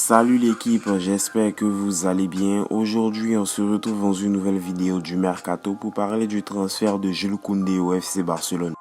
Salut l'équipe, j'espère que vous allez bien. Aujourd'hui, on se retrouve dans une nouvelle vidéo du Mercato pour parler du transfert de Jules Koundé au FC Barcelone.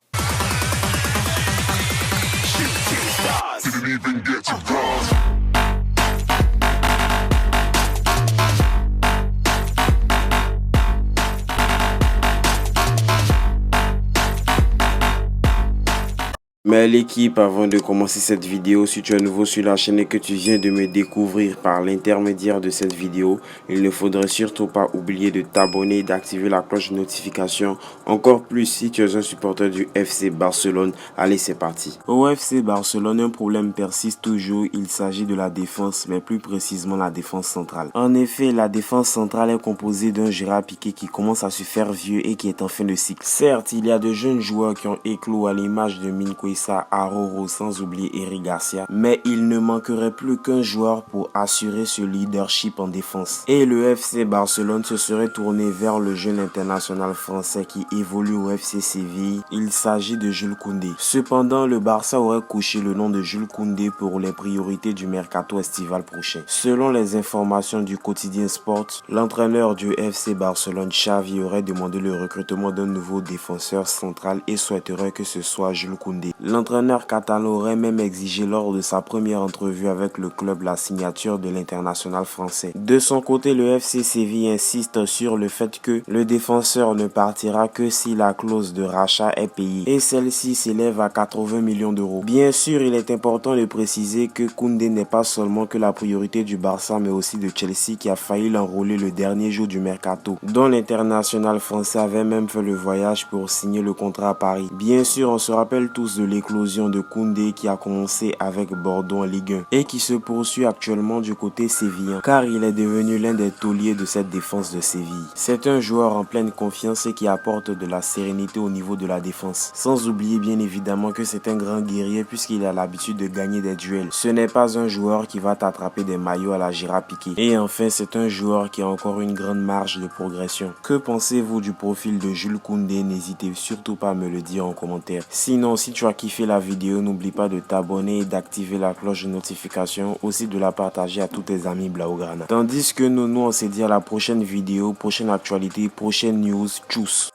Mais l'équipe, avant de commencer cette vidéo, si tu es nouveau sur la chaîne et que tu viens de me découvrir par l'intermédiaire de cette vidéo, il ne faudrait surtout pas oublier de t'abonner et d'activer la cloche de notification. Encore plus si tu es un supporter du FC Barcelone. Allez, c'est parti. Au FC Barcelone, un problème persiste toujours. Il s'agit de la défense, mais plus précisément la défense centrale. En effet, la défense centrale est composée d'un Gérard Piqué qui commence à se faire vieux et qui est en fin de cycle. Certes, il y a de jeunes joueurs qui ont éclos à l'image de Minquissa, Aroro, sans oublier Eric Garcia, mais il ne manquerait plus qu'un joueur pour assurer ce leadership en défense. Et le FC Barcelone se serait tourné vers le jeune international français qui évolue au FC Séville. Il s'agit de Jules Koundé. Cependant, le Barça aurait couché le nom de Jules Koundé pour les priorités du mercato estival prochain. Selon les informations du quotidien Sport, l'entraîneur du FC Barcelone, Xavi, aurait demandé le recrutement d'un nouveau défenseur central et souhaiterait que ce soit Jules Koundé. L'entraîneur catalan aurait même exigé lors de sa première entrevue avec le club la signature de l'international français. De son côté, le FC Séville insiste sur le fait que le défenseur ne partira que si la clause de rachat est payée et celle-ci s'élève à 80 millions d'euros. Bien sûr, il est important de préciser que Koundé n'est pas seulement que la priorité du Barça mais aussi de Chelsea qui a failli l'enrôler le dernier jour du mercato, dont l'international français avait même fait le voyage pour signer le contrat à Paris. Bien sûr, on se rappelle tous de l'éclosion de Koundé qui a commencé avec Bordeaux en Ligue 1 et qui se poursuit actuellement du côté sévillan car il est devenu l'un des tauliers de cette défense de Séville. C'est un joueur en pleine confiance et qui apporte de la sérénité au niveau de la défense. Sans oublier bien évidemment que c'est un grand guerrier puisqu'il a l'habitude de gagner des duels. Ce n'est pas un joueur qui va t'attraper des maillots à la Gérard Piqué. Et enfin, c'est un joueur qui a encore une grande marge de progression. Que pensez-vous du profil de Jules Koundé? N'hésitez surtout pas à me le dire en commentaire. Sinon, si tu as kiffé la vidéo, n'oublie pas de t'abonner et d'activer la cloche de notification, aussi de la partager à tous tes amis Blaugrana. Tandis que nous on se dit à la prochaine vidéo, prochaine actualité, prochaine news. Tchuss.